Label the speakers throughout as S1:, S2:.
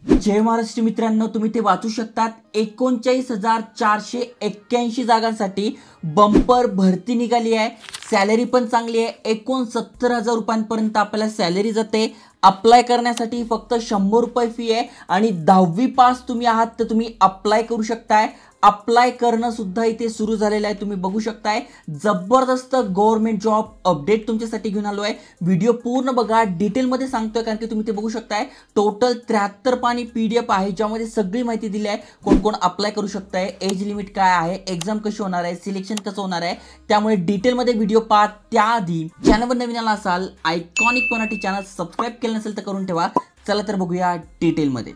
S1: जय महाराष्ट्र मित्रांनो, तुम्ही ते वाचू शकतात 39,481 जागांसाठी बंपर भरती निघाली आहे। सॅलरी पण चांगली आहे, 69,000 रुपयांपर्यंत आपल्याला सॅलरी जाते। अप्लाय करण्यासाठी फक्त 100 रुपये फी आहे आणि 10वी पास तुम्ही आहात तर तुम्ही अप्लाय करू शकताय। अप्लाय करणं सुद्धा इथे सुरू झालेलं आहे, तुम्ही बघू शकताय। जबरदस्त गव्हर्नमेंट जॉब अपडेट तुमच्यासाठी घेऊन आलो आहे। व्हिडिओ पूर्ण बघा, डिटेलमध्ये सांगतोय कारण की तुम्ही ते बघू शकताय। टोटल 73 पानी PDF आहे ज्यामध्ये सगळी माहिती दिली आहे, कोण कोण अप्लाय करू शकताय, एज लिमिट काय आहे, एक्झाम कशी होणार आहे, सिलेक्शन कसं होणार आहे, त्यामुळे डिटेलमध्ये व्हिडिओ पहा। त्याआधी चॅनलवर नवीन आला असाल, आयकॉनिक मराठी चॅनल सबस्क्राइब केलं नसेल तर करून ठेवा। चला तर बघूया डिटेलमध्ये।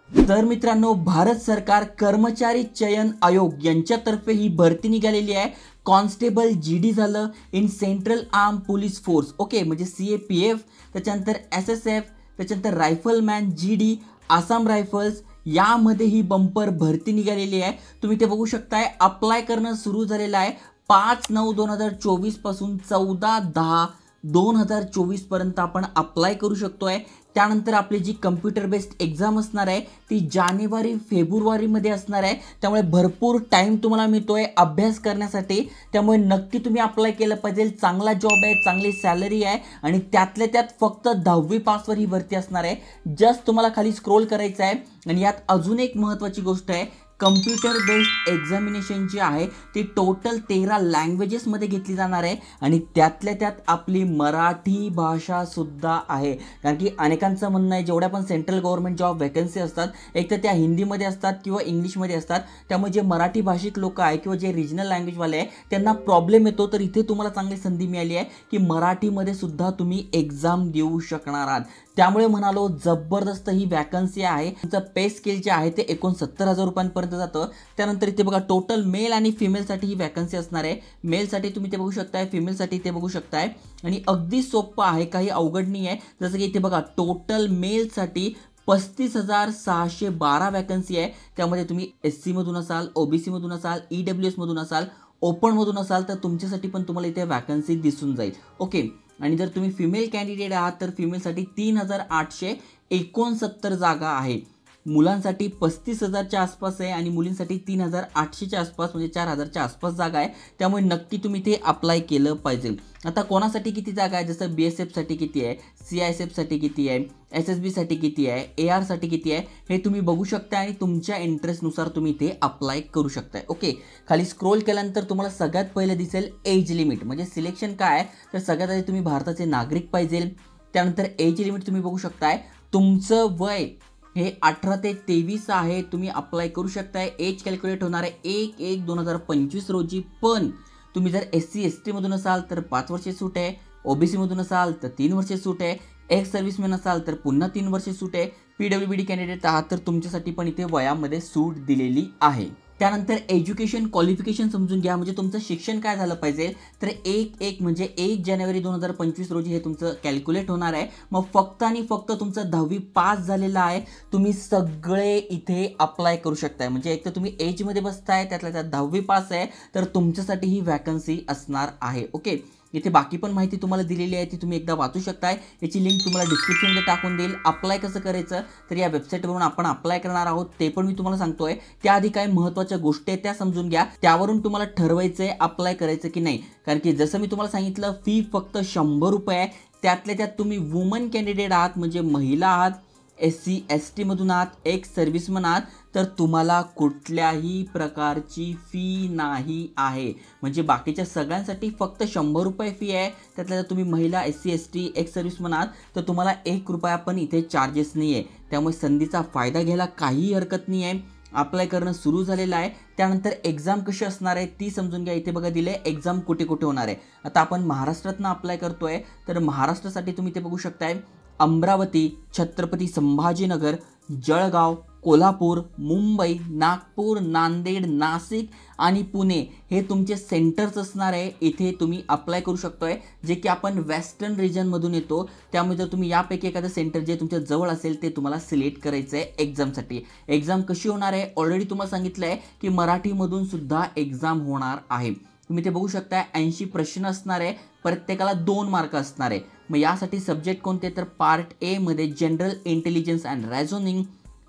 S1: तर मित्रांनो, भारत सरकार कर्मचारी चयन आयोग यांच्यातर्फे ही भरती निघालेली आहे। कॉन्स्टेबल GD झालं in central arm police force, okay, म्हणजे CAPF, त्याच्यानंतर SSF, त्याच्यानंतर रायफलमॅन GD, आसाम रायफल्स, यामध्ये ही बंपर भरती निघालेली आहे। तुम्ही ते बघू शकताय। अप्लाय करणं सुरू झालेलं आहे 5/9/2024 पासून 14/10/2024 पर्यंत आपण अप्लाय करू शकतोय। त्यानंतर आपली जी कम्प्युटर बेस्ड एक्झाम असणार आहे ती जानेवारी-फेब्रुवारी मध्ये असणार आहे, त्यामुळे भरपूर टाइम तुम्हाला मिळतोय अभ्यास करण्यासाठी। त्यामुळे नक्की तुम्ही अप्लाय केलं पाहिजे। चांगला जॉब आहे, चांगली सॅलरी आहे आणि त्यातल्या त्यात फक्त 10वी पासवर ही भरती असणार आहे। जस्ट तुम्हाला खाली स्क्रोल करायचं आहे आणि यात अजून एक महत्त्वाची गोष्ट आहे, कम्प्युटर बेस्ड एक्झामिनेशन जी आहे ती टोटल 13 लँग्वेजेसमध्ये घेतली जाणार आहे आणि त्यातल्या त्यात आपली मराठी भाषा सुद्धा आहे। कारण की अनेकांचं म्हणणं आहे जेवढ्या पण सेंट्रल गव्हर्नमेंट जॉब वॅकन्सी असतात एक तर त्या हिंदीमध्ये असतात किंवा इंग्लिशमध्ये असतात, त्यामुळे जे मराठी भाषिक लोक आहे किंवा जे रिजनल लँग्वेजवाले आहे त्यांना प्रॉब्लेम येतो। तर इथे तुम्हाला चांगली संधी मिळाली आहे की मराठीमध्ये सुद्धा तुम्ही एक्झाम देऊ शकणार आहात। त्यामुळे म्हणालो जबरदस्त ही वॅकन्सी आहे। तुमचं पे स्केल जे आहे ते 69,000 रुपयांपर्यंत जातं। त्यानंतर इथे बघा टोटल मेल आणि फिमेलसाठी ही वॅकन्सी असणार आहे। मेलसाठी तुम्ही ते बघू शकताय, फिमेलसाठी ते बघू शकताय आणि अगदी सोपं आहे, काही अवघड नाही आहे। जसं की इथे बघा टोटल मेलसाठी 35,612 वॅकन्सी आहे। त्यामध्ये तुम्ही SC मधून असाल, OBC मधून असाल, EWS मधून असाल, ओपन मधून असाल तर तुमच्यासाठी पण तुम्हाला इथे वॅकन्सी दिसून जाईल, ओके। आणि जर तुम्ही फिमेल कॅन्डिडेट आहात तर फिमेलसाठी 3,869 जागा आहे। मुलांसाठी 35,000च्या आसपास आहे आणि मुलींसाठी 3,800च्या आसपास, म्हणजे 4,000च्या आसपास जागा आहे। त्यामुळे नक्की तुम्ही ते अप्लाय केलं पाहिजे। आता कोणासाठी किती जागा आहे, जसं BSF साठी किती आहे, CISF साठी किती आहे, SSB साठी किती आहे, AR साठी किती आहे, हे तुम्ही बघू शकता आणि तुमच्या इंटरेस्टनुसार तुम्ही ते अप्लाय करू शकताय, ओके। खाली स्क्रोल केल्यानंतर तुम्हाला सगळ्यात पहिलं दिसेल एज लिमिट, म्हणजे सिलेक्शन काय आहे तर सगळ्यात आधी तुम्ही भारताचे नागरिक पाहिजे। त्यानंतर एज लिमिट तुम्ही बघू शकताय, तुमचं वय हे 18 ते 23 आहे, तुम्ही अप्लाय करू शकताय। एज कॅल्क्युलेट होणार आहे 1/1/2025 रोजी। पण तुम्ही जर SC ST मधून असाल तर 5 वर्षे सूट आहे, OBC मधून असाल तर 3 वर्षे सूट आहे, एक्स सर्व्हिसमॅन असाल तर पुन्हा 3 वर्षे सूट आहे, PWBD कॅन्डिडेट आहात तर तुमच्यासाठी पण इथे वयामध्ये सूट दिलेली आहे। त्यानंतर एज्युकेशन क्वालिफिकेशन समजून घ्या, म्हणजे तुमचं शिक्षण काय झालं पाहिजे तर 1 म्हणजे 1 जानेवारी 2025 रोजी हे तुमचं कॅल्क्युलेट होणार आहे। मग फक्त आणि फक्त तुमचं 10वी पास झालेलं आहे, तुम्ही सगळे इथे अप्लाय करू शकताय। म्हणजे एक तर तुम्ही एजमध्ये बसताय, त्यातल्या त्यात 10वी पास आहे तर तुमच्यासाठी ही वॅकन्सी असणार आहे, ओके। इथे बाकी पण माहिती तुम्हाला दिलेली आहे ती तुम्ही एकदा वाचू शकताय, याची लिंक तुम्हाला डिस्क्रिप्शनमध्ये टाकून देईल। अप्लाय कसं करायचं तर या वेबसाईटवरून आपण अप्लाय करणार आहोत, ते पण मी तुम्हाला सांगतोय। त्याआधी काय महत्त्वाच्या गोष्टी आहेत त्या समजून घ्या, त्यावरून तुम्हाला ठरवायचंय अप्लाय करायचं की नाही। कारण की जसं मी तुम्हाला सांगितलं फी फक्त 100 रुपये आहे। त्यातल्या त्यात तुम्ही वुमन कॅन्डिडेट आहात, म्हणजे महिला आहात, SC ST मधून आहात, एक्स सर्व्हिसमन आहात तर तुम्हाला कुठल्याही प्रकारची फी नाही आहे। म्हणजे बाकीच्या सगळ्यांसाठी फक्त 100 रुपये फी आहे। त्यातल्या तुम्ही महिला, SC ST, एक्स सर्व्हिसमन आहात तर तुम्हाला 1 रुपया पण इथे चार्जेस नाही आहे। त्यामुळे संधीचा फायदा घ्यायला काहीही हरकत नाही आहे। अप्लाय करणं सुरू झालेलं आहे। त्यानंतर एक्झाम कशी असणार आहे ती समजून घ्या। इथे बघा दिले एक्झाम कुठे कुठे होणार आहे। आता आपण महाराष्ट्रातनं अप्लाय करतोय तर महाराष्ट्रासाठी तुम्ही ते बघू शकताय, अमरावती, छत्रपती संभाजीनगर, जळगाव, कोल्हापूर, मुंबई, नागपूर, नांदेड, नाशिक आणि पुणे हे तुमचे सेंटर्स असणार आहे. इथे तुम्ही अप्लाय करू शकतोय, जे की आपण वेस्टर्न रिजनमधून येतो. त्यामुळे जर तुम्ही यापैकी एखादं सेंटर जे तुमच्या जवळ असेल ते तुम्हाला सिलेक्ट करायचं आहे एक्झामसाठी. एक्झाम कशी होणार आहे ऑलरेडी तुम्हाला सांगितलं आहे की मराठीमधून सुद्धा एक्झाम होणार आहे. तुम्ही ते बघू शकता 80 प्रश्न असणार आहे, प्रत्येकाला 2 मार्क असणार आहे. मग यासाठी सब्जेक्ट कोणते तर पार्ट ए मध्ये general intelligence and reasoning,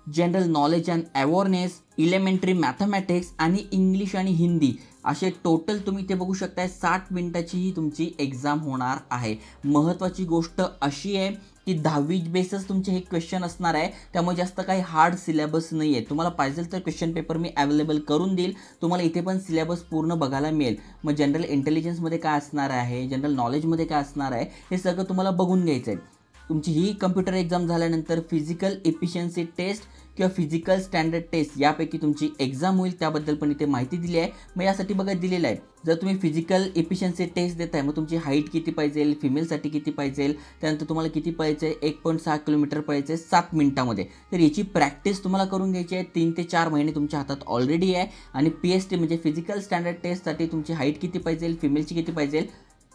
S1: general knowledge and awareness, elementary mathematics आणि इंग्लिश आणि हिंदी असे टोटल तुम्ही ते बघू शकताय 60 मिनिटाची ही तुमची एक्झाम होणार आहे. महत्त्वाची गोष्ट अशी आहे की 10वी बेसच तुमचे हे क्वेश्चन असणार आहे, त्यामुळे जास्त काही हार्ड सिलेबस नाही आहे. तुम्हाला पाहिजे तर क्वेश्चन पेपर मी अवेलेबल करून देईल, तुम्हाला इथे पण सिलेबस पूर्ण बघायला मिळेल. मग जनरल इंटेलिजन्समध्ये काय असणार आहे, जनरल नॉलेजमध्ये काय असणार आहे हे सगळं तुम्हाला बघून घ्यायचं आहे. तुमची ही कम्प्युटर एक्झाम झाल्यानंतर फिजिकल एफिशियन्सी टेस्ट किंवा फिजिकल स्टँडर्ड टेस्ट यापैकी तुमची एक्झाम होईल, त्याबद्दल पण इथे माहिती दिली आहे. मग यासाठी बघा दिलेलं आहे, जर तुम्ही फिजिकल एफिशियन्सी टेस्ट देताय मग तुमची हाईट किती पाहिजे, फिमेलसाठी किती पाहिजे, त्यानंतर तुम्हाला किती पळायचं आहे, 1.6 किलोमीटर पळायचं आहे 7 मिनिटामध्ये. तर याची प्रॅक्टिस तुम्हाला करून घ्यायची आहे. 3 ते 4 महिने तुमच्या हातात ऑलरेडी आहे. आणि PST म्हणजे फिजिकल स्टँडर्ड टेस्टसाठी तुमची हाईट किती पाहिजे, फिमेलची किती पाहिजे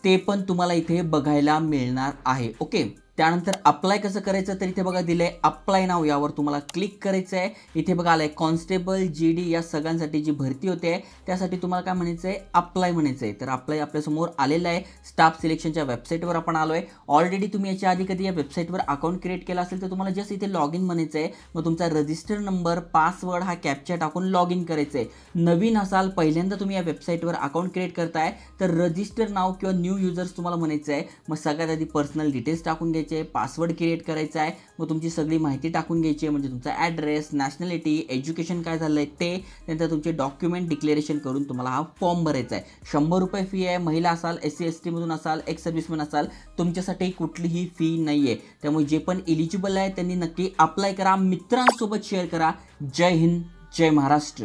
S1: ते पण तुम्हाला इथे बघायला मिळणार आहे. ओके, त्यानंतर अप्लाय कसं करायचं तर इथे बघा दिलंय अप्लाय नाव, यावर तुम्हाला क्लिक करायचं आहे. इथे बघा आलंय कॉन्स्टेबल, GD या सगळ्यांसाठी जी भरती होते त्यासाठी तुम्हाला काय म्हणायचं आहे, अप्लाय म्हणायचं आहे. तर अप्लाय आपल्यासमोर आलेलं आहे. स्टाफ सिलेक्शनच्या वेबसाईटवर आपण आलो आहे. ऑलरेडी तुम्ही याच्या आधी कधी या वेबसाईटवर अकाउंट क्रिएट केला असेल तर तुम्हाला जस्ट इथे लॉग इन म्हणायचं आहे. मग तुमचा रजिस्टर नंबर, पासवर्ड हा कॅप्चा टाकून लॉग इन करायचं आहे. नवीन असाल, पहिल्यांदा तुम्ही या वेबसाईटवर अकाउंट क्रिएट करताय तर रजिस्टर नाव किंवा न्यू युजर्स तुम्हाला म्हणायचं आहे. मग सगळ्यात आधी पर्सनल डिटेल्स टाकून घ्यायचे, पासवर्ड क्रिएट करायचा आहे. मग तुमची सगळी माहिती टाकून घ्यायची आहे, म्हणजे तुमचा ॲड्रेस, नॅशनॅलिटी, एज्युकेशन काय झालं आहे ते, त्यानंतर तुमचे डॉक्युमेंट डिक्लेरेशन करून तुम्हाला हा फॉर्म भरायचा आहे. 100 रुपये फी आहे. महिला असाल, SC ST मधून असाल, एक्स सर्व्हिसमॅन असाल, तुमच्यासाठी कुठलीही फी नाही आहे. त्यामुळे जे पण एलिजिबल आहे त्यांनी नक्की अप्लाय करा, मित्रांसोबत शेअर करा. जय हिंद, जय महाराष्ट्र.